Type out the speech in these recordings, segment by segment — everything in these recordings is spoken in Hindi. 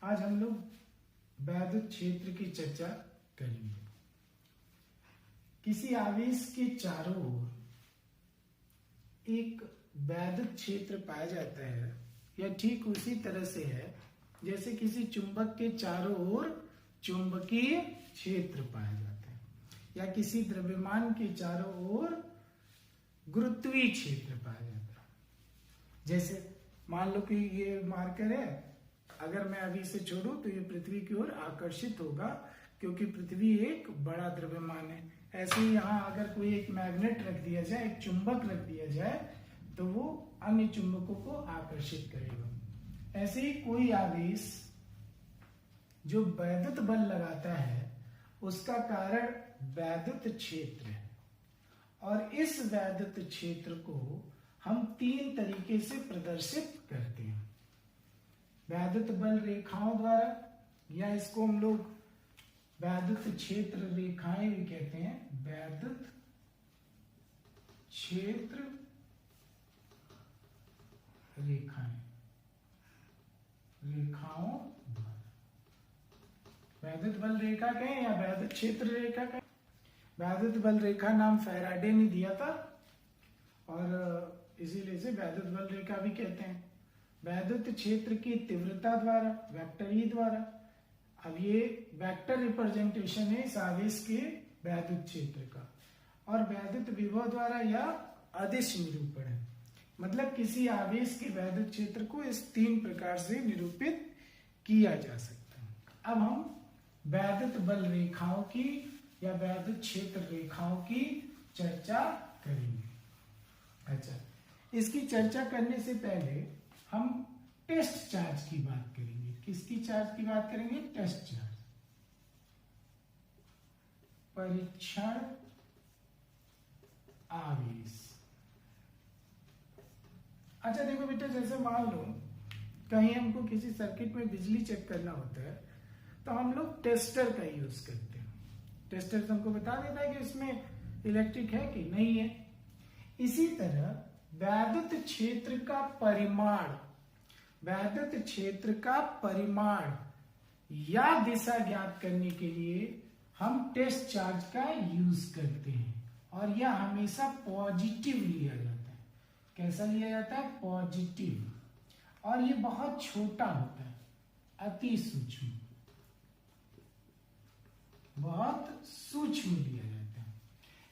आज हम लोग वैद्युत क्षेत्र की चर्चा करेंगे। किसी आवेश के चारों ओर एक वैद्युत क्षेत्र पाया जाता है, यह ठीक उसी तरह से है जैसे किसी चुंबक के चारों ओर चुंबकीय क्षेत्र पाया जाता है, या किसी द्रव्यमान के चारों ओर गुरुत्वीय क्षेत्र पाया जाता है। जैसे मान लो कि ये मार्कर है, अगर मैं अभी इसे छोड़ूं तो ये पृथ्वी की ओर आकर्षित होगा क्योंकि पृथ्वी एक बड़ा द्रव्यमान है। ऐसे ही यहाँ अगर कोई एक मैग्नेट रख दिया जाए, एक चुंबक रख दिया जाए, तो वो अन्य चुंबकों को आकर्षित करेगा। ऐसे ही कोई आवेश जो वैद्युत बल लगाता है उसका कारण वैद्युत क्षेत्र है, और इस वैद्युत क्षेत्र को हम तीन तरीके से प्रदर्शित करते हैं। वैद्युत बल रेखाओं द्वारा, या इसको हम लोग वैद्युत क्षेत्र रेखाएं भी कहते हैं। वैद्युत क्षेत्र रेखाएं, रेखाओं द्वारा वैद्युत बल रेखा कहें या वैद्युत क्षेत्र रेखा कहें। वैद्युत बल रेखा नाम फैराडे ने दिया था और इसीलिए इसे वैद्युत बल रेखा भी कहते हैं। वैद्युत क्षेत्र की तीव्रता द्वारा, वेक्टर ई द्वारा। अब ये वेक्टर रिप्रेजेंटेशन है इस आवेश के वैद्युत क्षेत्र का। और वैद्युत विभव द्वारा या अदिश निरूपण है, मतलब किसी आवेश के वैद्युत क्षेत्र को इस तीन प्रकार से निरूपित किया जा सकता है। अब हम वैद्युत बल रेखाओं की या वैद्युत क्षेत्र रेखाओं की चर्चा करेंगे। अच्छा, इसकी चर्चा करने से पहले हम टेस्ट चार्ज की बात करेंगे। किसकी चार्ज की बात करेंगे? टेस्ट चार्ज, परीक्षण आवेश। अच्छा देखो बेटा, जैसे मान लो कहीं हमको किसी सर्किट में बिजली चेक करना होता है तो हम लोग टेस्टर का यूज करते हैं। टेस्टर तो हमको बता देता है कि इसमें इलेक्ट्रिक है कि नहीं है। इसी तरह वैद्युत क्षेत्र का परिमाण, वैद्युत क्षेत्र का परिमाण या दिशा ज्ञात करने के लिए हम टेस्ट चार्ज का यूज करते हैं, और यह हमेशा पॉजिटिव लिया जाता है। कैसा लिया जाता है? पॉजिटिव। और ये बहुत छोटा होता है, अति सूक्ष्म, बहुत सूक्ष्म लिया जाता है।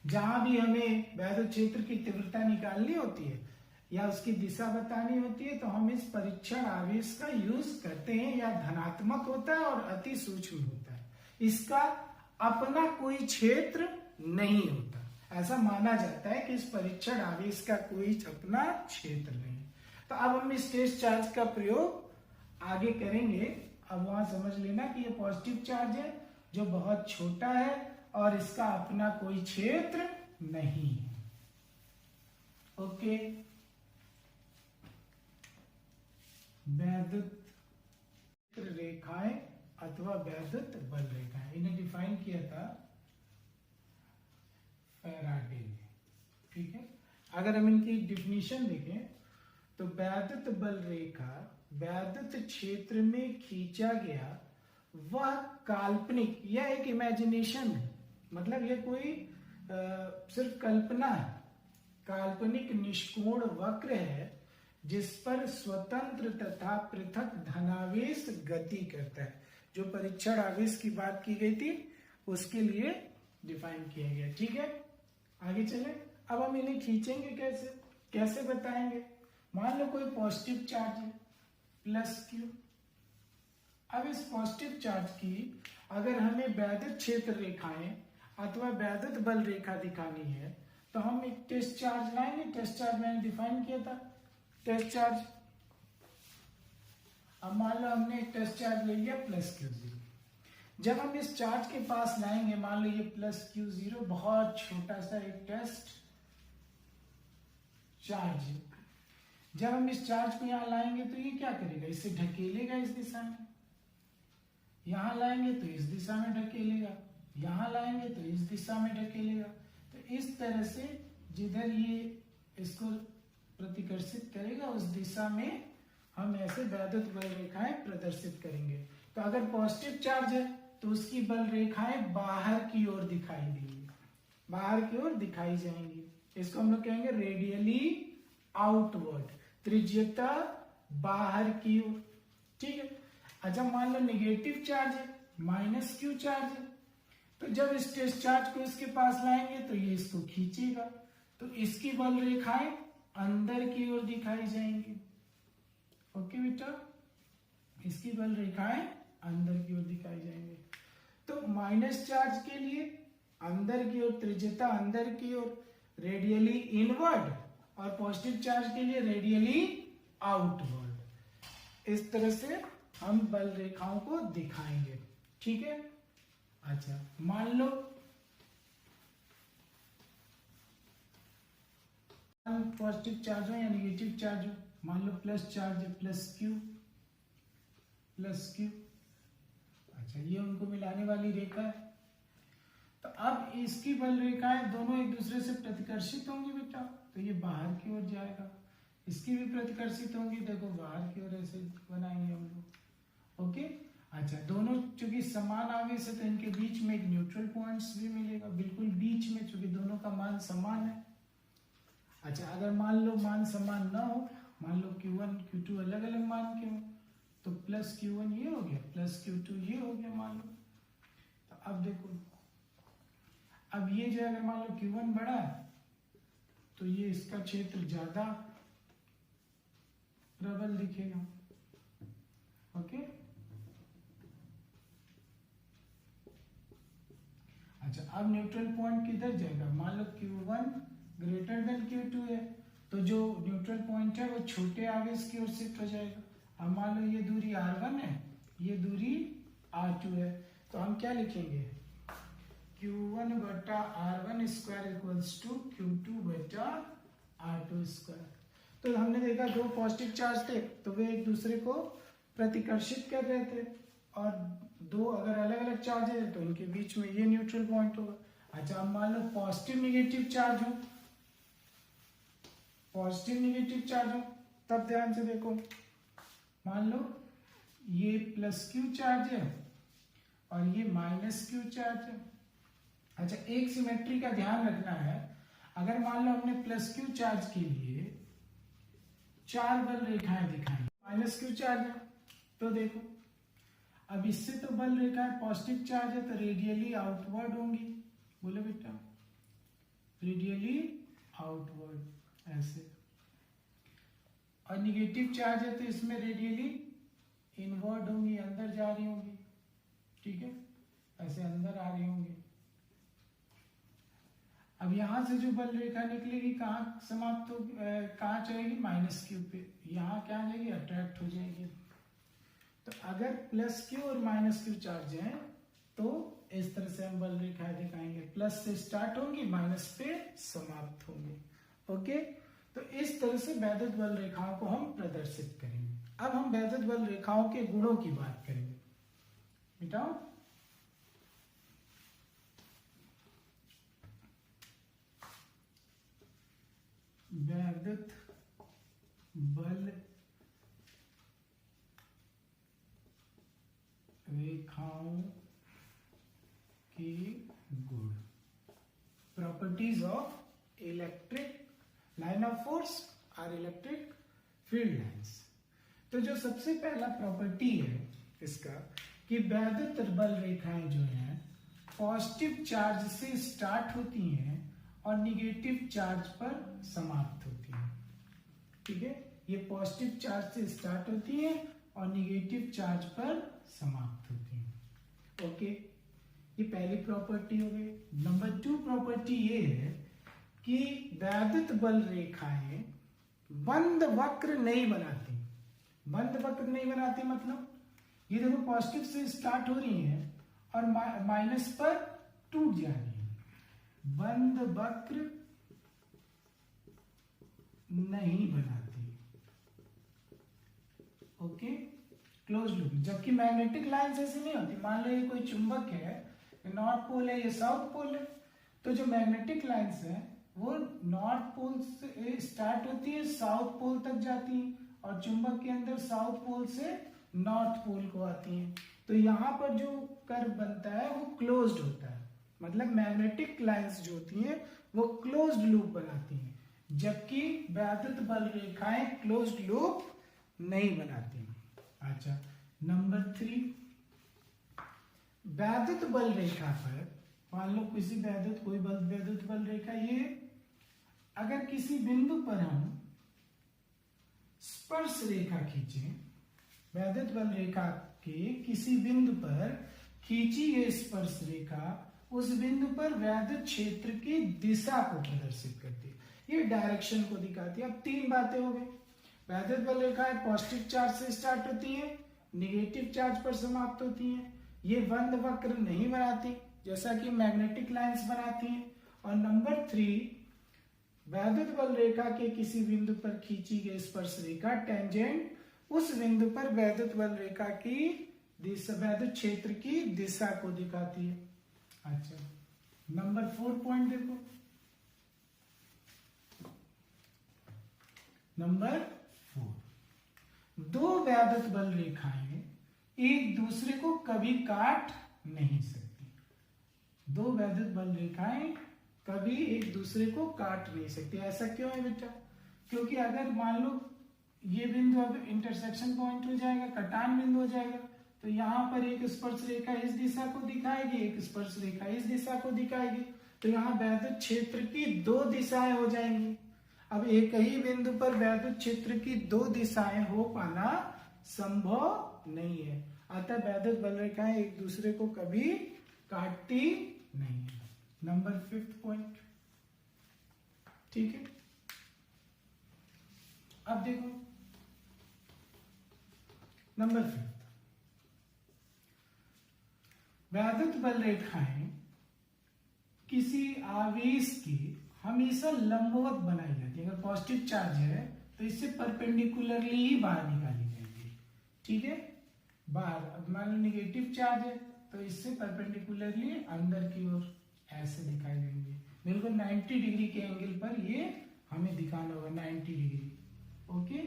जहां भी हमें वैद्युत क्षेत्र की तीव्रता निकालनी होती है या उसकी दिशा बतानी होती है तो हम इस परीक्षण आवेश का यूज करते हैं। या धनात्मक होता है और अति सूक्ष्म होता है, इसका अपना कोई क्षेत्र नहीं होता। ऐसा माना जाता है कि इस परीक्षण आवेश का कोई अपना क्षेत्र नहीं। तो अब हम इस टेस्ट चार्ज का प्रयोग आगे करेंगे। अब वहां समझ लेना कि ये पॉजिटिव चार्ज है जो बहुत छोटा है और इसका अपना कोई क्षेत्र नहीं है। ओके, वैद्युत रेखाएं अथवा वैद्युत बल रेखाएं, इन्हें डिफाइन किया था फैराडे ने। ठीक है, अगर हम इनकी डिफिनीशन देखें तो वैद्युत बल रेखा वैद्युत क्षेत्र में खींचा गया वह काल्पनिक, यह एक इमेजिनेशन है, मतलब यह कोई सिर्फ कल्पना है, काल्पनिक निष्कोण वक्र है जिस पर स्वतंत्र तथा पृथक धनावेश गति करता है। जो परीक्षण आवेश की बात की गई थी उसके लिए डिफाइन किया गया। ठीक है, आगे चले। अब हम इन्हें खींचेंगे कैसे, कैसे बताएंगे? मान लो कोई पॉजिटिव चार्ज है प्लस क्यू। अब इस पॉजिटिव चार्ज की अगर हमें वैद्युत क्षेत्र रेखाएं अथवा वैद्युत बल रेखा दिखानी है तो हम एक टेस्ट चार्ज लाएंगे। टेस्ट चार्ज मैंने डिफाइन किया था, टेस्ट चार्ज। अब मान लो हमने एक टेस्ट चार्ज ले लिया प्लस क्यू जीरो। जब हम इस चार्ज के पास लाएंगे, मान लो ये प्लस क्यू जीरो बहुत छोटा सा एक टेस्ट चार्ज है। जब हम इस चार्ज को यहां लाएंगे तो ये क्या करेगा? इसे ढकेलेगा इस दिशा में। यहां लाएंगे तो इस दिशा में ढकेलेगा, यहां लाएंगे तो इस दिशा में ढकेलेगा। तो इस तरह से जिधर ये इसको प्रतिकर्षित करेगा उस दिशा में हम ऐसे वैद्युत बल रेखाएं प्रदर्शित करेंगे। तो अगर पॉजिटिव चार्ज है तो उसकी बल रेखाएं बाहर की ओर दिखाई देंगी, बाहर की ओर दिखाई जाएंगी। इसको हम लोग कहेंगे रेडियली आउटवर्ड, त्रिज्यता बाहर की ओर। ठीक है। अच्छा मान लो नेगेटिव चार्ज है, माइनस क्यू चार्ज है, तो जब इस टेस्ट चार्ज को इसके पास लाएंगे तो ये इसको खींचेगा, तो इसकी बल रेखाएं अंदर की ओर दिखाई जाएंगी। ओके बेटा, इसकी बल रेखाएं अंदर की ओर दिखाई जाएंगे। तो माइनस चार्ज के लिए अंदर की ओर, त्रिज्यता अंदर की ओर, रेडियली इनवर्ड, और पॉजिटिव चार्ज के लिए रेडियली आउटवर्ड। इस तरह से हम बल रेखाओं को दिखाएंगे। ठीक है। अच्छा मान लो पॉजिटिव चार्ज हो या नेगेटिव चार्ज हो, मान लो प्लस चार्ज है, प्लस क्यू। अच्छा ये उनको मिलाने वाली रेखा है। तो अब इसकी बल रेखाएं दोनों एक दूसरे से प्रतिकर्षित होंगी बेटा, तो ये बाहर की ओर जाएगा, इसकी भी प्रतिकर्षित होंगी, देखो बाहर की ओर ऐसे बनाएंगे हम लोग। ओके। अच्छा दोनों चूंकि समान आवेश है तो इनके बीच में एक न्यूट्रल पॉइंट्स भी मिलेगा, बिल्कुल बीच में, चूंकि दोनों का मान समान है। अच्छा अगर मान लो मान समान ना हो, मान लो Q1 Q2 अलग अलग मान के हो, तो प्लस Q1 ये हो गया, प्लस Q2 ये हो गया मान लो। तो अब देखो, अब ये जो अगर मान लो Q1 बड़ा है तो ये इसका क्षेत्र ज्यादा प्रबल दिखेगा। ओके। अच्छा अब न्यूट्रल पॉइंट किधर जाएगा, मान लो Q1 ग्रेटर देन Q2 है, तो जो न्यूट्रल पॉइंट है वो छोटे आवेश की ओर शिफ्ट हो जाएगा। अब मान लो ये दूरी R1 है, ये दूरी R2 है, तो हम क्या लिखेंगे, Q1 बटा R1 square equals to Q2 बटा R2 स्क्वायर। तो हमने देखा दो पॉजिटिव चार्ज थे तो वे एक दूसरे को प्रतिकर्षित कर रहे थे, और दो अगर अलग अलग चार्ज है तो इनके बीच में ये न्यूट्रल पॉइंट होगा। अच्छा अब मान लो पॉजिटिव निगेटिव चार्ज हो, पॉजिटिव निगेटिव चार्ज हो, तब ध्यान से देखो, मान लो ये प्लस क्यू चार्ज है और ये माइनस क्यू चार्ज है। अच्छा एक सिमेट्री का ध्यान रखना है, अगर मान लो हमने प्लस क्यू चार्ज के लिए चार बल रेखाएं दिखाई, माइनस क्यू चार्ज है, तो देखो अब इससे तो बल रेखाएं पॉजिटिव चार्ज है तो रेडियली आउटवर्ड होंगी, बोले बेटा रेडियली आउटवर्ड ऐसे, और निगेटिव चार्ज है तो इसमें रेडियली इनवर्ड होंगी, अंदर जा रही होंगी। ठीक है, ऐसे अंदर आ रही होंगी। अब यहां से जो बल रेखा निकलेगी कहाँ समाप्त हो, कहाँ जाएगी, माइनस क्यू पे, यहाँ क्या आ जाएगी, अट्रैक्ट हो जाएगी। तो अगर प्लस क्यू और माइनस क्यू चार्ज है तो इस तरह से हम बल रेखाएं दिखाएंगे, प्लस से स्टार्ट होंगी, माइनस पे समाप्त होंगी। ओके, तो इस तरह से वैद्युत बल रेखाओं को हम प्रदर्शित करेंगे। अब हम वैद्युत बल रेखाओं के गुणों की बात करेंगे। मिटाओ, वैद्युत बल रेखाओं के गुण, properties of electric line of force और इलेक्ट्रिक फील्ड लाइंस। तो जो सबसे पहला प्रॉपर्टी है इसका कि वैद्युत बल रेखाएं जो हैं पॉजिटिव चार्ज से स्टार्ट होती हैं और निगेटिव चार्ज पर समाप्त होती हैं। ठीक है, ये पॉजिटिव चार्ज से स्टार्ट होती है और निगेटिव चार्ज पर समाप्त होती है। ओके, ये पहली प्रॉपर्टी हो गई। नंबर 2 प्रॉपर्टी ये है कि वैद्युत बल रेखाएं बंद वक्र नहीं बनाती। बंद वक्र नहीं बनाती मतलब ये देखो पॉजिटिव से स्टार्ट हो रही है और माइनस पर टूट जा रही है, बंद वक्र नहीं बनाती। Okay, close loop. जबकि मैग्नेटिक लाइंस ऐसी नहीं होती। मान लो ये कोई चुंबक है, नॉर्थ पोल है, ये साउथ पोल है, तो जो मैग्नेटिक लाइंस है वो नॉर्थ पोल से स्टार्ट होती है, साउथ पोल तक जाती है, और चुंबक के अंदर साउथ पोल से नॉर्थ पोल को आती है। तो यहाँ पर जो कर्व बनता है वो क्लोज्ड होता है, मतलब मैग्नेटिक लाइंस जो होती हैं वो क्लोज्ड लूप बनाती हैं, जबकि वैद्युत बल रेखाएं क्लोज्ड लूप नहीं बनाती। अच्छा, नंबर 3, वैद्युत बल रेखा पर मान लो किसी वैद्युत बल रेखा, ये अगर किसी बिंदु पर हम स्पर्श रेखा खींचे, वैद्युत बल रेखा के किसी बिंदु पर खींची गई स्पर्श रेखा उस बिंदु पर वैद्युत क्षेत्र की दिशा को प्रदर्शित करती है, ये डायरेक्शन को दिखाती है। अब 3 बातें हो गई, वैद्युत बल रेखाएं पॉजिटिव चार्ज से स्टार्ट होती है, निगेटिव चार्ज पर समाप्त होती है, ये बंद वक्र नहीं बनाती जैसा कि मैग्नेटिक लाइंस बनाती हैं। और नंबर 3, वैद्युत बल रेखा के किसी बिंदु पर खींची गई स्पर्श रेखा टेंजेंट उस बिंदु पर वैद्युत बल रेखा की दिशा, वैद्युत क्षेत्र की दिशा को दिखाती है। अच्छा, नंबर 4 पॉइंट देखो, नंबर 4, 2 वैद्युत बल रेखाएं एक दूसरे को कभी काट नहीं सकती। 2 वैद्युत बल रेखाएं कभी एक दूसरे को काट नहीं सकती। ऐसा क्यों है बेटा? क्योंकि अगर मान लो ये बिंदु अब इंटरसेक्शन पॉइंट हो जाएगा, कटान बिंदु हो जाएगा, तो यहाँ पर एक स्पर्श रेखा इस दिशा को दिखाएगी, एक स्पर्श रेखा इस दिशा को दिखाएगी, तो यहाँ वैद्युत क्षेत्र की 2 दिशाएं हो जाएंगी। अब एक ही बिंदु पर वैद्युत क्षेत्र की 2 दिशाएं हो पाना संभव नहीं है, अतः वैद्युत बल रेखाएं एक दूसरे को कभी काटती नहीं है। नंबर 5 पॉइंट, ठीक है। अब देखो नंबर 5, वैद्युत बल रेखाएं किसी आवेश की हमेशा लंबवत बनाई जाती है। अगर पॉजिटिव चार्ज है तो इससे परपेंडिकुलरली ही बाहर निकाली जाएगी, ठीक है, बाहर। अब मान लो निगेटिव चार्ज है तो इससे परपेंडिकुलरली अंदर की ओर ऐसे दिखाई देंगे, बिल्कुल 90 डिग्री के एंगल पर ये हमें दिखाना होगा, 90 डिग्री, ओके।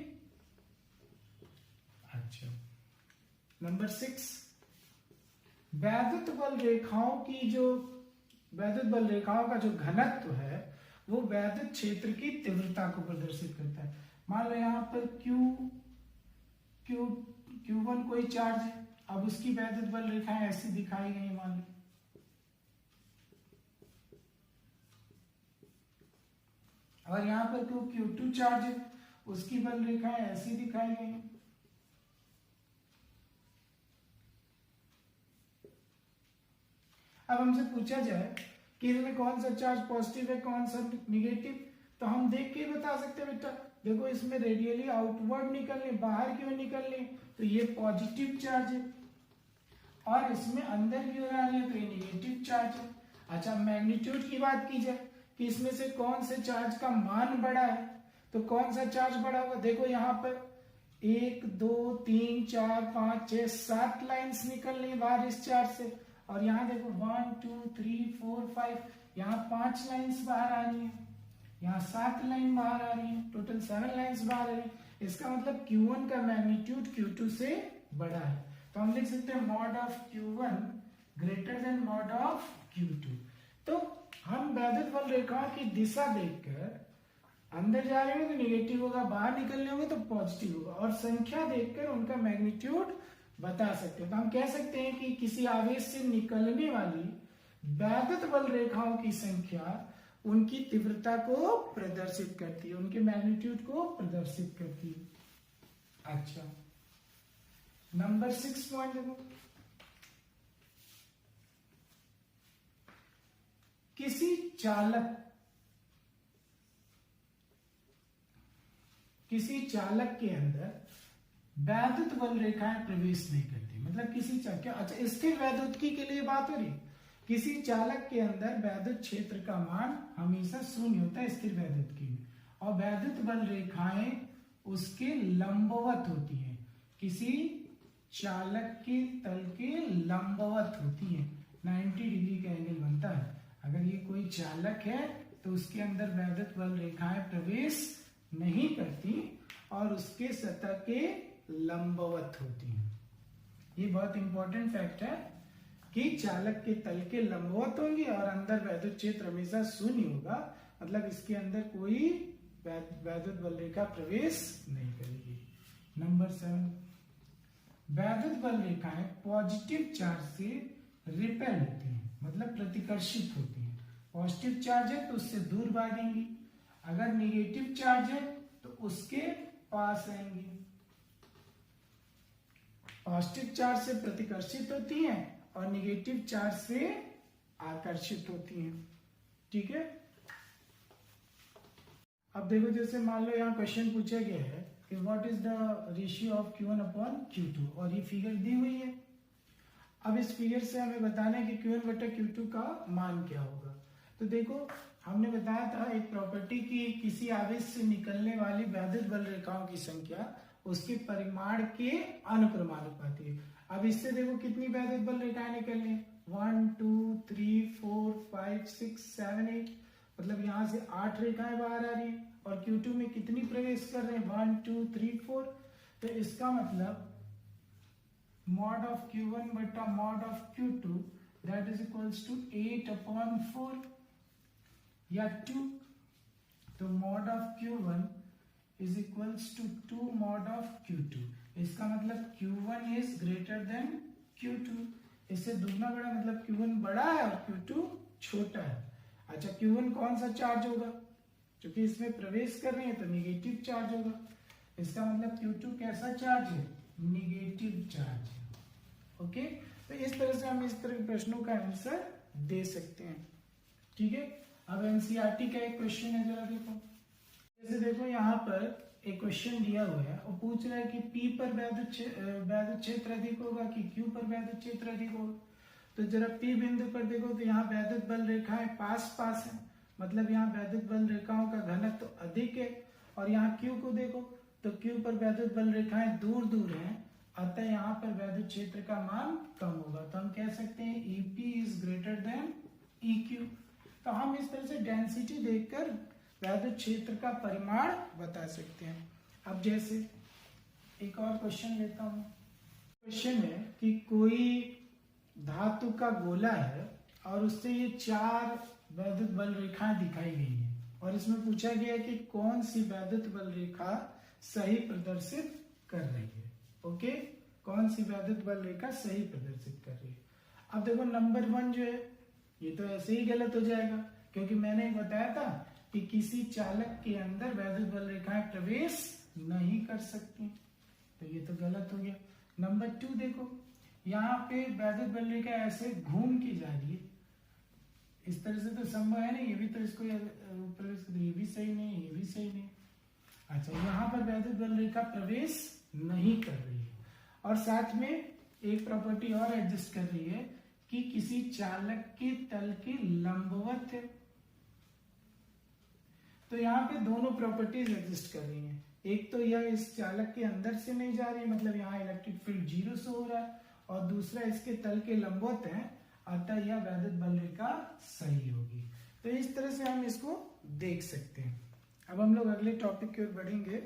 अच्छा, नंबर 6, वैद्युत बल रेखाओं का जो घनत्व है वो वैद्युत क्षेत्र की तीव्रता को प्रदर्शित करता है। मान लो यहाँ पर Q1 कोई चार्ज है, अब उसकी वैद्युत बल रेखाएं ऐसी दिखाई गई, मान लो, और यहाँ पर Q2 चार्ज है, उसकी बल रेखाएं ऐसी दिखाई गई। अब हमसे पूछा जाए कि इसमें कौन सा चार्ज पॉजिटिव है कौन सा निगेटिव, तो हम देख के बता सकते हैं बेटा। देखो इसमें रेडियली आउटवर्ड निकलने, बाहर की ओर निकलने, तो ये पॉजिटिव चार्ज है, और इसमें अंदर की ओर आ रही है तो ये निगेटिव चार्ज है। अच्छा, मैग्नीट्यूड की बात की जाए कि इसमें से कौन से चार्ज का मान बड़ा है, तो कौन सा चार्ज बड़ा होगा? देखो यहाँ पर 1 2 3 4 5 6 7 लाइन्स निकल रही बाहर इस चार्ज से, और यहाँ देखो 1 2 3 4 5, यहाँ 5 लाइन्स बाहर आ रही है, यहाँ 7 लाइन बाहर आ रही है, टोटल 7 लाइन्स बाहर आ रही है। इसका मतलब Q1 का मैग्नीट्यूड Q2 से बड़ा है, तो हम लिख सकते हैं mod of Q1 greater than mod of Q2। तो हम वैद्युत बल रेखाओं की दिशा देखकर अंदर जा रहे होंगे तो निगेटिव होगा, बाहर निकलने होंगे तो पॉजिटिव होगा, और संख्या देखकर उनका मैग्नीट्यूड बता सकते हैं। तो हम कह सकते हैं कि किसी आवेश से निकलने वाली वैद्युत बल रेखाओं की संख्या उनकी तीव्रता को प्रदर्शित करती है, उनके मैग्नीट्यूड को प्रदर्शित करती है। अच्छा, नंबर 6 पॉइंट देखो, किसी चालक के अंदर वैद्युत बल रेखाएं प्रवेश नहीं करती, मतलब किसी अच्छा स्थिर वैद्युतिकी के लिए बात हो रही है। किसी चालक के अंदर वैद्युत क्षेत्र का मान हमेशा शून्य होता है स्थिर वैद्युतिकी में, और वैद्युत बल रेखाएं उसके लंबवत होती हैं, किसी चालक के तल के लंबवत होती हैं, 90 डिग्री का एंगल बनता है। अगर ये कोई चालक है तो उसके अंदर वैद्युत बल रेखाएं प्रवेश नहीं करती और उसके सतह के लंबवत होती हैं। ये बहुत इंपॉर्टेंट फैक्ट है कि चालक के तल के लंबवत होंगे और अंदर वैद्युत क्षेत्र हमेशा शून्य होगा, मतलब इसके अंदर कोई वैद्युत बल रेखा प्रवेश नहीं करेगी। नंबर 7, वैद्युत बल रेखाएं पॉजिटिव चार्ज से रिपेल होती हैं, मतलब प्रतिकर्षित होती हैं। पॉजिटिव चार्ज है तो उससे दूर भागेंगी, अगर निगेटिव चार्ज है तो उसके पास आएंगी। पॉजिटिव चार्ज से प्रतिकर्षित होती हैं और निगेटिव चार्ज से आकर्षित होती हैं। ठीक है, अब देखो जैसे मान लो यहाँ क्वेश्चन पूछा गया है कि what is the ratio of Q1 upon Q2 और ये फिगर दी हुई है। अब इस फिगर से हमें बताना है कि Q1 बटा Q2 का मान क्या होगा। तो देखो हमने बताया था एक प्रॉपर्टी की किसी आवेश से निकलने वाली वैद्युत बल रेखाओं की संख्या उसके परिमाण के अनुक्रमानुपाती है। अब इससे देखो कितनी वैद्युत बल रेखाएं निकलनी, 1 2 3 4 5 6 7 8, मतलब यहाँ से 8 रेखाएं बाहर आ रही है और Q2 में कितनी प्रवेश कर रहे हैं, 1 2 3 4। तो इसका मतलब मॉड ऑफ Q1 बटा mod of Q2 that is equals to 8/4 या 2। तो mod of Q1 is equals to 2 mod of Q2। इसका मतलब Q1 is greater than Q2। इससे दुगना बड़ा मतलब Q1 बड़ा है और Q2 छोटा है। अच्छा, Q1 कौन सा चार्ज होगा, क्योंकि इसमें प्रवेश कर रहे हैं तो निगेटिव चार्ज होगा। इसका मतलब Q2 कैसा चार्ज है, निगेटिव चार्ज है। ओके, तो इस तरह से हम इस तरह के प्रश्नों का आंसर दे सकते हैं। ठीक है, अब एनसीईआरटी का एक क्वेश्चन है, जरा देखो। जैसे देखो यहाँ पर एक क्वेश्चन दिया हुआ है और पूछ रहा है कि P पर वैद्युत क्षेत्र अधिक होगा कि Q पर वैद्युत क्षेत्र अधिक होगा। तो जरा P बिंदु पर देखो तो यहाँ वैद्युत बल रेखाएं पास पास है, मतलब यहाँ वैद्युत बल रेखाओं का घनत्व तो अधिक है। और यहाँ Q को देखो तो Q पर वैद्युत बल रेखाएं दूर दूर हैं, अतः यहाँ पर वैद्युत क्षेत्र का मान कम होगा। तो हम कह सकते हैं EP is greater than EQ। तो हम इस तरह से डेंसिटी देखकर वैद्युत क्षेत्र का परिमाण बता सकते हैं। अब जैसे एक और क्वेश्चन लेता हूं। क्वेश्चन है कि कोई धातु का गोला है और उससे ये 4 वैद्युत बल रेखाएं दिखाई गई है और इसमें पूछा गया है कि कौन सी वैद्युत बल रेखा सही प्रदर्शित कर रही है। ओके, कौन सी वैद्युत बल रेखा सही प्रदर्शित कर रही है। अब देखो नंबर 1 जो है ये तो ऐसे ही गलत हो जाएगा, क्योंकि मैंने बताया था कि किसी चालक के अंदर वैद्युत बल रेखाएं प्रवेश नहीं कर सकती, तो ये तो गलत हो गया। नंबर 2 देखो, यहाँ पे वैद्युत बल रेखा ऐसे घूम के जा रही है, इस तरह से तो संभव है नहीं, ये भी तो इसको प्रवेश, ये भी सही नहीं, ये भी सही नहीं। अच्छा, यहाँ पर वैद्युत बल रेखा प्रवेश नहीं कर रही है और साथ में एक प्रॉपर्टी और एडजस्ट कर रही है कि किसी चालक के तल के लंबवत है। तो यहाँ पे दोनों प्रॉपर्टीज एग्जिस्ट कर रही हैं। एक तो यह इस चालक के अंदर से नहीं जा रही है, मतलब यहाँ इलेक्ट्रिक फील्ड 0 से हो रहा है, और दूसरा इसके तल के लंबवत है, अतः यह वैद्युत बल रेखा सही होगी। तो इस तरह से हम इसको देख सकते हैं। अब हम लोग अगले टॉपिक की ओर बढ़ेंगे।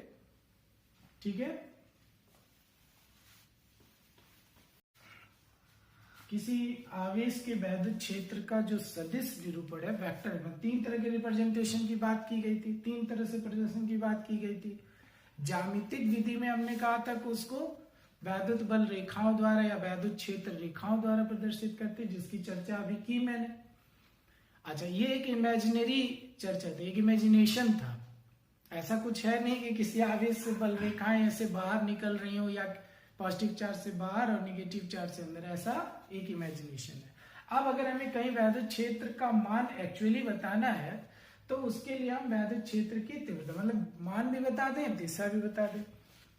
ठीक है, किसी आवेश के वैद्युत क्षेत्र का जो सदिश निरूपण है वेक्टर में 3 तरह के रिप्रेजेंटेशन की बात की गई थी, 3 तरह से प्रदर्शन की बात की गई थी। ज्यामितिक विधि में हमने कहा था कि उसको वैद्युत बल रेखाओं द्वारा या वैद्युत क्षेत्र रेखाओं द्वारा प्रदर्शित करते, जिसकी चर्चा अभी की मैंने। अच्छा, ये एक इमेजिनरी चर्चा थी, एक इमेजिनेशन था, ऐसा कुछ है नहीं कि किसी आवेश से बल रेखाएं ऐसे बाहर निकल रही हो या पॉजिटिव चार्ज से बाहर और निगेटिव चार्ज से अंदर, ऐसा एक इमेजिनेशन है। अब अगर हमें कहीं वैद्युत क्षेत्र का मान एक्चुअली बताना है तो उसके लिए हम वैद्युत क्षेत्र की तीव्रता, मतलब मान भी बता दें, दिशा भी बता दें।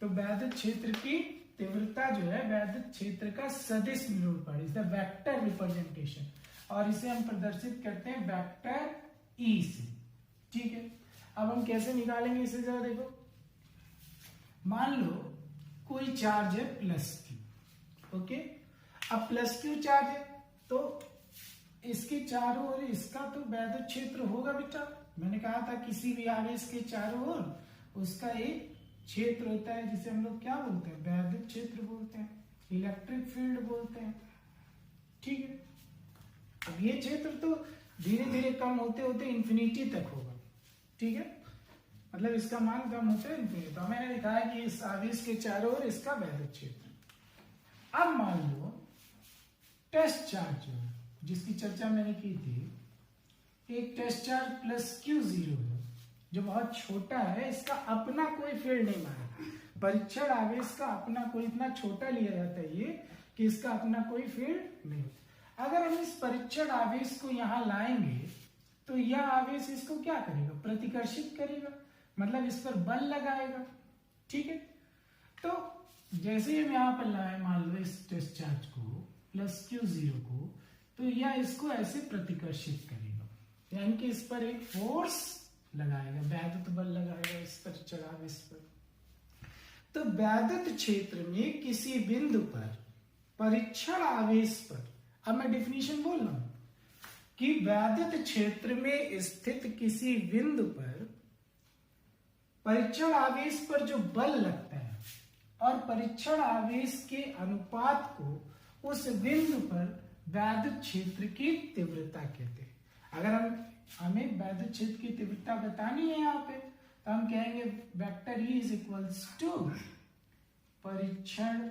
तो वैद्युत क्षेत्र की तीव्रता जो है वैद्युत क्षेत्र का सदिश निरूपण, इज द वेक्टर रिप्रेजेंटेशन, और इसे हम प्रदर्शित करते हैं वेक्टर ई से। ठीक है, अब हम कैसे निकालेंगे इसे, जरा देखो। मान लो कोई चार्ज है +Q। ओके, अब +Q चार्ज है तो इसके चारों ओर इसका तो वैद्युत क्षेत्र होगा बेटा। मैंने कहा था किसी भी आवेश के चारों ओर उसका एक क्षेत्र होता है जिसे हम लोग क्या बोलते हैं, वैद्युत क्षेत्र बोलते हैं। इलेक्ट्रिक फील्ड बोलते हैं। ठीक है, अब ये क्षेत्र तो धीरे धीरे कम होते होते इंफिनिटी तक होगा। ठीक है, मतलब इसका मान कम होता है इंफिनिटी। तो मैंने लिखा है कि इस आवेश के चारों ओर इसका वैद्युत क्षेत्र। अब मान लो टेस्ट चार्ज जो है, जिसकी चर्चा मैंने की थी, एक टेस्ट चार्ज प्लस Q0 है जो बहुत छोटा है, इसका अपना कोई फील्ड नहीं माना। परीक्षण आवेश का अपना कोई इतना छोटा लिया जाता है ये कि इसका अपना कोई फील्ड नहीं होता। अगर हम इस परीक्षण आवेश को यहां लाएंगे तो यह आवेश इसको क्या करेगा, प्रतिकर्षित करेगा, मतलब इस पर बल लगाएगा। ठीक है, तो जैसे ही हम यहाँ पर लाए मान लो इस टेस्ट चार्ज को प्लस Q0 को, तो यह इसको ऐसे प्रतिकर्षित करेगा, यानी कि इस पर एक फोर्स लगाएगा, वैद्युत बल लगाएगा इस परीक्षण आवेश पर। तो वैद्युत क्षेत्र में किसी बिंदु पर परीक्षण आवेश पर, अब मैं डिफिनीशन बोल रहा हूं कि वैद्युत क्षेत्र में स्थित किसी बिंदु पर परीक्षण आवेश पर जो बल लगता है और परीक्षण आवेश के अनुपात को उस बिंदु पर वैद्युत क्षेत्र की तीव्रता कहते हैं। अगर हमें वैद्युत क्षेत्र की तीव्रता बतानी है यहाँ पे, तो हम कहेंगे vector E is equals to परीक्षण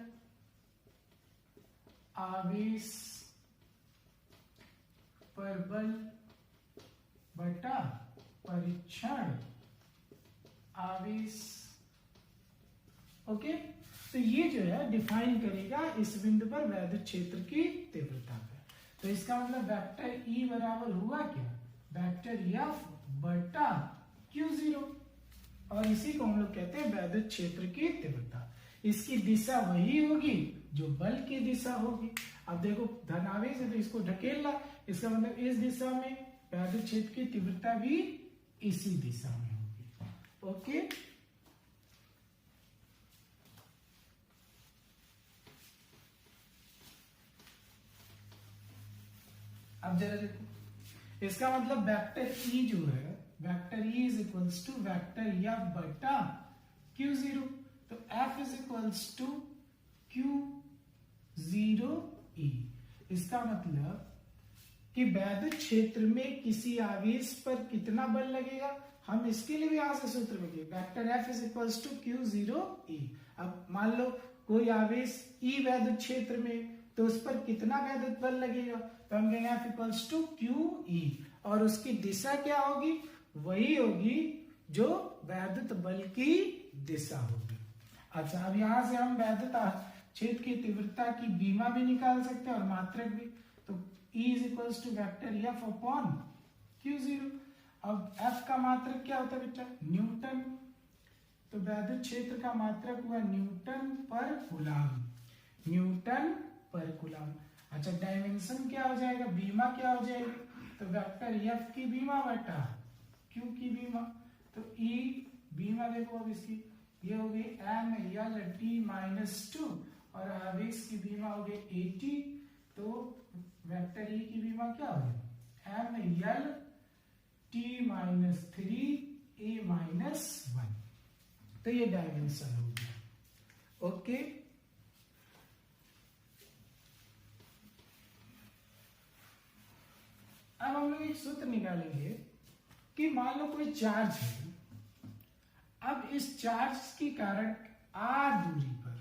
आवेश पर बल बटा परीक्षण आवेश। ओके, तो ये जो है डिफाइन करेगा इस बिंदु पर वैद्युत क्षेत्र की तीव्रता का। तो इसका मतलब वेक्टर E बराबर हुआ क्या, वेक्टर F बटा Q0, और इसी को हम लोग कहते हैं वैद्युत क्षेत्र की तीव्रता। इसकी दिशा वही होगी जो बल की दिशा होगी। अब देखो धनावेश है तो इसको ढकेलना, इसका मतलब इस दिशा में वैद्युत क्षेत्र की तीव्रता भी इसी दिशा में होगी। ओके, अब जरा देखो, इसका मतलब वेक्टर E जो है, vector E is equals to vector F बटा Q0। तो F is equals to Q0E। इसका मतलब कि वैद्युत क्षेत्र में किसी आवेश पर कितना बल लगेगा, हम इसके लिए भी यहां से सूत्र में vector F is equals to Q0E। अब मान लो कोई आवेश E वैद्युत क्षेत्र में, तो उस पर कितना वैद्युत बल लगेगा, तो हम कहेंगे F इक्वल्स टू QE, और उसकी दिशा क्या होगी, वही होगी जो वैद्युत बल की दिशा होगी। अच्छा, अब यहां से हम वैद्युत क्षेत्र की तीव्रता की बीमा भी निकाल सकते हैं और मात्रक भी। तो E is equals to vector F upon Q0। अब F का मात्रक क्या होता है बेटा, न्यूटन। तो वैद्युत क्षेत्र का मात्रक हुआ न्यूटन पर कूलम, न्यूटन पर कूलम। अच्छा, डायमेंशन क्या हो जाएगा, बीमा क्या हो जाएगी, तो वेक्टर F की बीमा बटा Q की बीमा। तो E बीमा देखो अब इसकी ये हो गई mLT-2 और आवेश की बीमा हो गई 80। तो वेक्टर E की बीमा क्या हो गई, mLT-3A-1। तो ये डायमेंशन हो गया। ओके, अब हम लोग एक सूत्र निकालेंगे कि मान लो कोई चार्ज है। अब इस चार्ज के कारण r दूरी पर,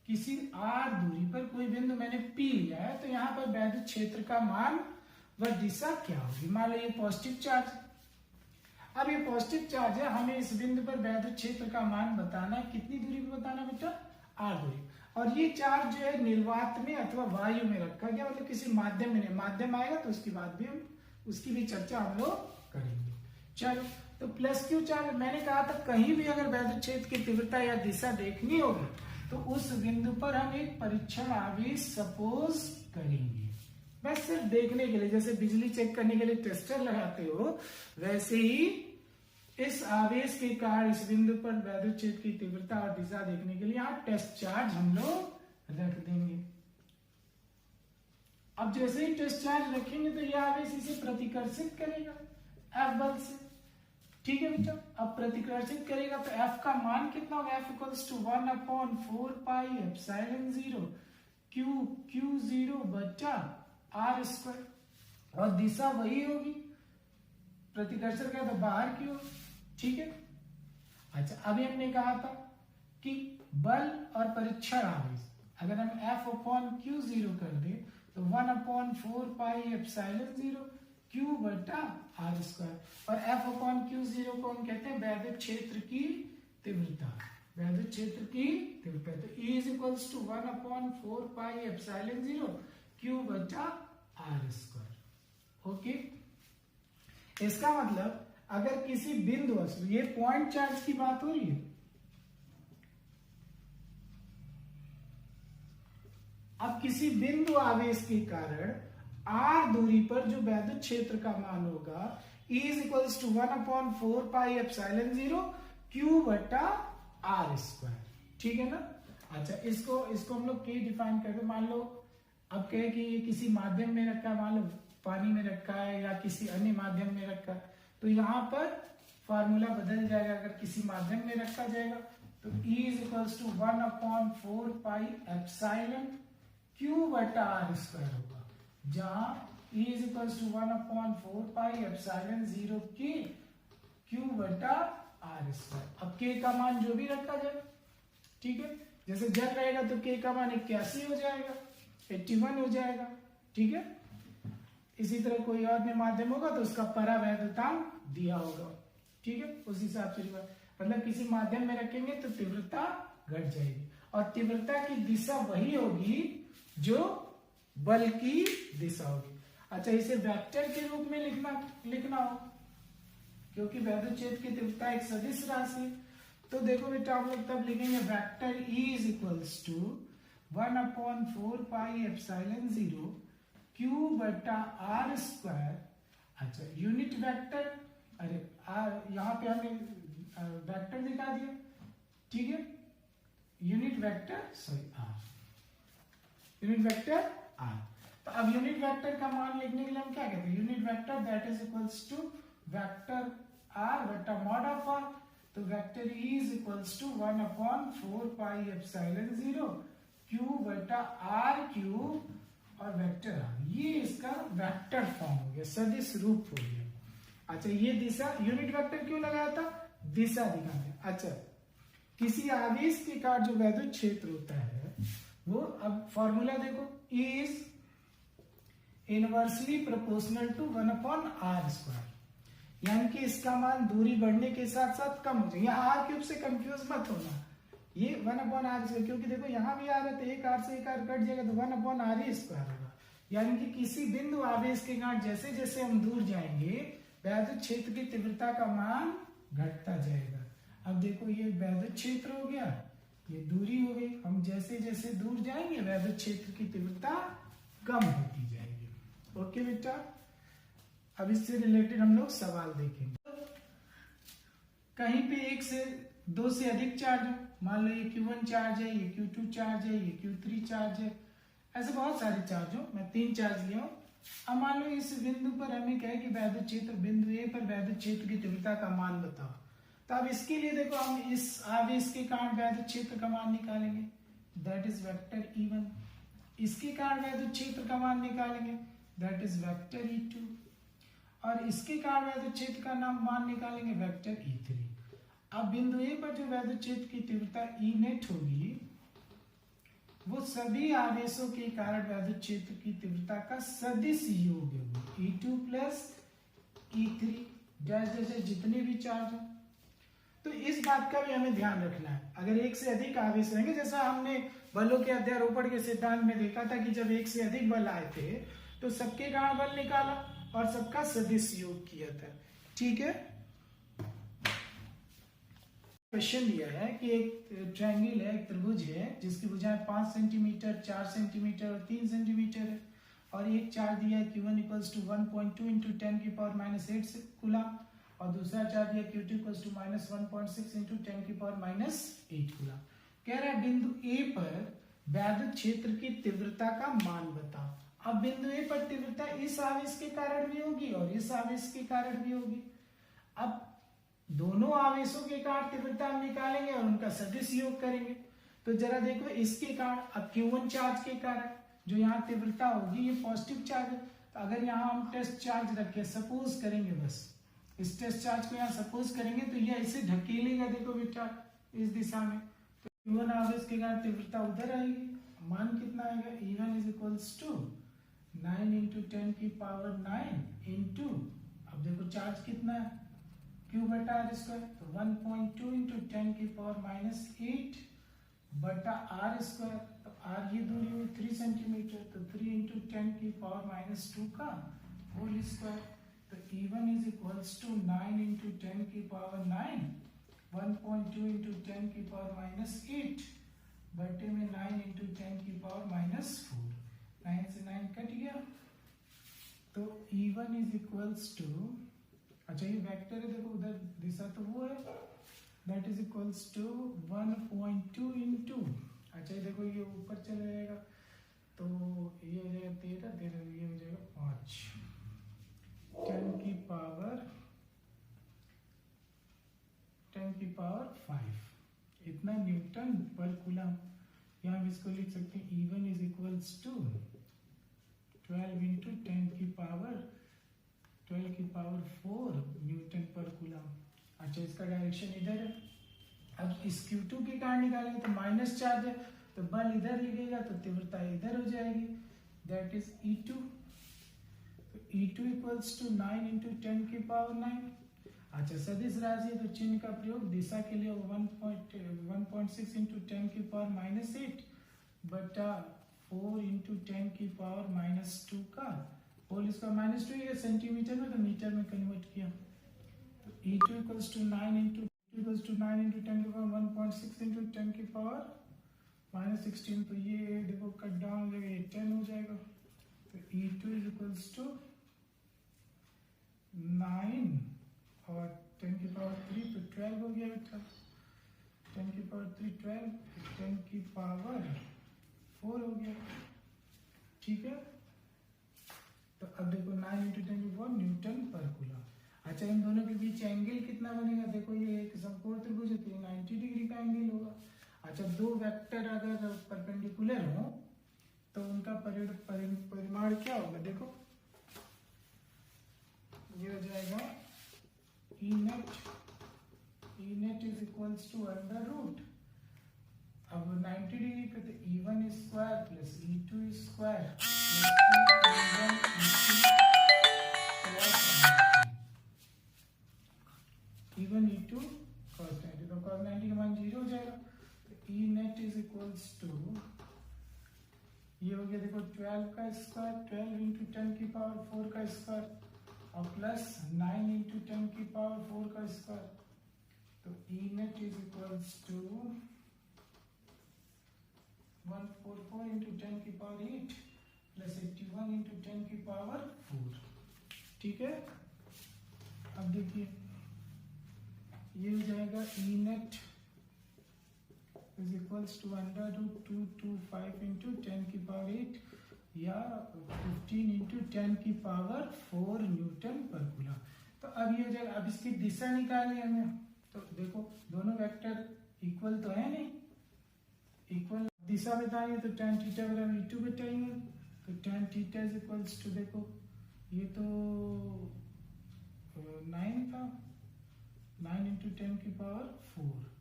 किसी r दूरी पर कोई बिंदु मैंने P लिया है, तो यहाँ पर वैद्युत क्षेत्र का मान व दिशा क्या होगी। मान लो ये पॉजिटिव चार्ज, अब ये पॉजिटिव चार्ज है, हमें इस बिंदु पर वैद्युत क्षेत्र का मान बताना है। कितनी दूरी पर बताना है बेटा, r दूरी। और ये चार्ज जो है निर्वात में अथवा वायु में रखा गया, मतलब किसी माध्यम में नहीं, माध्यम आएगा तो उसकी बात भी हम उसकी भी चर्चा हम लोग करेंगे। चलो, तो प्लस Q चार्ज, मैंने कहा था कहीं भी अगर वैद्युत क्षेत्र की तीव्रता या दिशा देखनी होगी तो उस बिंदु पर हम एक परीक्षण आवेश सपोज करेंगे, बस सिर्फ देखने के लिए। जैसे बिजली चेक करने के लिए टेस्टर लगाते हो, वैसे ही इस आवेश के कारण इस बिंदु पर वैद्युत क्षेत्र की तीव्रता और दिशा देखने के लिए यहाँ टेस्ट चार्ज हम लोग रख देंगे। अब जैसे ही टेस्ट चार्ज रखेंगे तो यह आवेश इसे प्रतिकर्षित करेगा F बल से। ठीक है बेटा। अब प्रतिकर्षित करेगा तो F का मान कितना होगा, F equals to 1/4 pi epsilon 0 Q0 बटा R स्क्वायर, और दिशा वही होगी, प्रतिकर्षण का तो बाहर की ओर। ठीक है। अच्छा, अभी हमने कहा था कि बल और परीक्षण आवेश अगर हम F/Q0 कर दे तो 1/4 पाई एप्सिलॉन 0 Q बटा R स्क्वायर, और F/Q0 को हम कहते हैं वैद्युत क्षेत्र की तीव्रता, वैद्युत क्षेत्र की तीव्रता। तो E is equals to 1/4 pi epsilon 0 Q बटा R स्क्वायर। ओके, इसका मतलब अगर किसी बिंदु, ये पॉइंट चार्ज की बात हो रही है, अब किसी बिंदु आवेश के कारण r दूरी पर जो वैद्युत क्षेत्र का मान होगा E is equals to 1/4 pi epsilon 0 Q बटा R स्क्वायर। ठीक है ना। अच्छा, इसको हम लोग K डिफाइन करके, मान लो अब कहे कि ये किसी माध्यम में रखा है, मान लो पानी में रखा है या किसी अन्य माध्यम में रखा है, तो यहाँ पर फॉर्मूला बदल जाएगा। अगर किसी माध्यम में रखा जाएगा तो E is equals to 1/4 pi epsilon Q बटा R स्क्वायर होगा, जहां E is equals to 1/4 pi epsilon 0 K Q बटा R स्क्वायर। अब K का मान जो भी रखा जाए, ठीक है, जैसे जल रहेगा तो K का मान 81 हो जाएगा, 81 हो जाएगा। ठीक है। इसी तरह कोई और में माध्यम होगा तो उसका परावैद्युतांक दिया होगा। ठीक है, उस हिसाब से मतलब किसी माध्यम में रखेंगे तो तीव्रता घट जाएगी, और तीव्रता की दिशा वही होगी जो बल की दिशा होगी। अच्छा, इसे वेक्टर के रूप में लिखना हो, क्योंकि वैद्युत क्षेत्र की तीव्रता एक सदिश राशि है। तो देखो बेटा, हम लोग तब लिखेंगे vector E is equals to 1/4 pi epsilon 0 Q बटा R स्क्वायर। अच्छा, यूनिट वेक्टर, अरे यहाँ पे हमने वेक्टर दिखा दिया। ठीक है, unit vector unit vector R। तो अब यूनिट वेक्टर का मान लिखने के लिए हम क्या कहते हैं, unit vector that is equals to vector R बटा मॉड ऑफ R। तो vector E is equals to 1/4 pi epsilon 0 Q बटा R क्यूब और वेक्टर R। ये इसका वेक्टर फॉर्म हो गया, सदिश रूप हो गया। अच्छा, ये दिशा, यूनिट वेक्टर क्यों लगाया था, दिशा दिखाने। अच्छा, किसी आवेश के कारण जो वैद्युत क्षेत्र होता है वो, अब फॉर्मूला देखो, E is inversely proportional to 1/R square, यानी कि इसका मान दूरी बढ़ने के साथ साथ कम हो जाएगा। यहाँ R क्यूब से कंफ्यूज मत होना, ये 1/R स्क्वायर, क्योंकि देखो यहाँ भी R है तो एक R से एक R कट जाएगा तो 1/R स्क्वायर होगा। यानी कि किसी बिंदु आवेश के कारण जैसे जैसे हम दूर जाएंगे वैद्युत क्षेत्र की तीव्रता का मान घटता जाएगा। अब देखो, ये वैद्युत क्षेत्र हो गया, ये दूरी हो गई, हम जैसे जैसे दूर जाएंगे वैद्युत क्षेत्र की तीव्रता कम होती जाएगी। ओके बेटा, अब इससे रिलेटेड हम लोग सवाल देखेंगे। कहीं पे एक से दो से अधिक चार्ज हो, मान लो ये Q1 चार्ज है, ये Q2 चार्ज है, ये Q3 चार्ज है, ऐसे बहुत सारे चार्ज हो, मैं 3 चार्ज लिया हूं। अब मान लो इस बिंदु पर हमें कहे कि वैद्युत क्षेत्र, बिंदु A पर वैद्युत क्षेत्र की तीव्रता का मान बताओ। तो अब इसके लिए देखो, हम इस आवेश के कारण वैद्युत क्षेत्र का मान निकालेंगे, दैट इज वेक्टर E1। इसके कारण वैद्युत क्षेत्र का मान निकालेंगे, दैट इज वेक्टर E2, और इसके कारण वैद्युत क्षेत्र का मान निकालेंगे, वेक्टर E3। अब बिंदु A पर जो वैद्युत क्षेत्र की तीव्रता E नेट होगी वो सभी आवेशों के कारण वैद्युत क्षेत्र की तीव्रता का सदिश योग होगी, E2 प्लस E3 जैसे जितने भी चार्ज हो। तो इस बात का भी हमें ध्यान रखना है, अगर एक से अधिक आवेश रहेंगे, जैसा हमने बलों के अध्यारोपण के सिद्धांत में देखा था कि जब एक से अधिक बल आए थे तो सबके कारण बल निकाला और सबका सदिश योग किया था। ठीक है। क्वेश्चन दिया है कि एक ट्रायंगल है, एक त्रिभुज है जिसकी भुजाएं 5 सेंटीमीटर, 4 सेंटीमीटर और 3 सेंटीमीटर है, और एक चार्ज दिया है Q1 इक्वल्स टू 1.2 इंटू 10 की पावर -8 कूलम, और दूसरा चार्ज दिया Q2 इक्वल्स टू -1.6 इंटू 10 की पावर -8 कूलम। कह रहा है बिंदु A पर वैद्युत क्षेत्र की तीव्रता का मान बताओ। अब बिंदु A पर तीव्रता इस आवेश के कारण भी होगी और इस आवेश के कारण भी होगी। अब दोनों आवेशों के कारण तीव्रता हम निकालेंगे और उनका सदिश योग करेंगे। तो जरा देखो इसके कारण, अब Q1 चार्ज के कारण जो यहाँ तीव्रता होगी ये पॉजिटिव चार्ज है, तो अगर यहाँ हम टेस्ट चार्ज रखें, सपोज करेंगे, बस इस टेस्ट चार्ज को यहाँ सपोज करेंगे तो ये ऐसे ढकेलेगा, देखो बेटा इस दिशा में, तो Q1 आवेश के कारण तीव्रता उधर आएगी। मान कितना आएगा, E1 is equals to 9 into 10 की पावर 9 इंटू, अब देखो चार्ज कितना है, Q बटा आर स्क्वायर, तो 1.2 इंटू 10 की पावर -8 बटा आर स्क्वायर, तो आर ये दूरी हुई 3 सेंटीमीटर, तो 3 इंटू 10 की पावर -2 का होल स्क्वायर, तो E1 is equals to 9 into 10 की पावर 9, 1.2 इंटू 10 की पावर -8 बटे में 9 इंटू 10 की पावर -4, 9 से 9 कट गया, तो E1 इज इक्वल्स टू, अच्छा ये वेक्टर है, देखो उधर दिशा तो वो है, that is equals to 1.2 into, अच्छा ये देखो ये ऊपर चला जाएगा, तो ये हो जाएगा 13, ये हो जाएगा 5, 10 की पावर 5, इतना न्यूटन पर कूलम। यहाँ हम इसको लिख सकते हैं E1 is equals to 12 into 10 की पावर 4 न्यूटन पर कूलम। अच्छा इसका डायरेक्शन इधर है, अब इस Q2 के कारण निकालेंगे तो माइनस चार्ज है, तो बल इधर लगेगा तो तीव्रता इधर हो जाएगी, दैट इज E2, तो E2 इक्वल्स टू 9 इंटू 10 की पावर 9। अच्छा सदिश राशि है तो चिन्ह का प्रयोग दिशा के लिए 1.6 इंटू 10 की पावर -8 बटा 4 इंटू 10 की पावर -2 का होल इसका -2 ये सेंटीमीटर में, तो मीटर में कन्वर्ट किया, तो E2 इक्वल्स टू 9 इंटू 10 की पावर 1.6 इंटू 10 की पावर -16, तो ये देखो कट डाउन हो जाएगा, 10 हो जाएगा, तो E2 इज इक्वल्स टू 9 और 10 की पावर 3, तो 12 हो गया बेटा, 10 की पावर 3 12, 10 की पावर 4 हो गया, ठीक है। तो अब देखो 9 इंटू 10 की पावर न्यूटन पर कूलम। अच्छा इन दोनों के बीच एंगल कितना बनेगा, देखो ये एक समकोण त्रिभुज है तो 90 डिग्री का एंगल होगा। अच्छा दो वेक्टर अगर परपेंडिकुलर हो तो उनका परिमाण क्या होगा, देखो ये हो जाएगा E net is equals to under root, अब 90 डिग्री पे तो E1 square plus E2 square E1 E2 cos 90, तो cos 90 का मान 0 हो जाएगा, तो E net is equals to, ये हो गया देखो 12 का स्क्वायर, 12 इंटू 10 की पावर 4 का स्क्वायर और प्लस 9 इंटू 10 की पावर 4 का स्क्वायर, तो E net is equals to 144 into 10 की पावर 8 प्लस 81 इंटू 10 की पावर 4, ठीक है। अब देखिए ये हो जाएगा E net is equals to under root 225 into 10 की पावर 8 या 15 इंटू 10 की पावर 4 न्यूटन पर कूलम। तो अब ये हो जाएगा, अब इसकी दिशा निकालनी है हमें, तो देखो दोनों वेक्टर इक्वल तो है नहीं, इक्वल दिशा बताएंगे तो tan थीटा बराबर E2 बताएंगे, तो tan theta is equals to, देखो ये तो 9 था, 9 इंटू 10 की पावर 4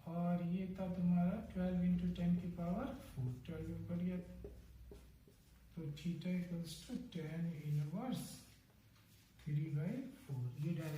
और ये था तुम्हारा 12 इंटू 10 की पावर 4, 12 ऊपर गया, तो theta equals to tan inverse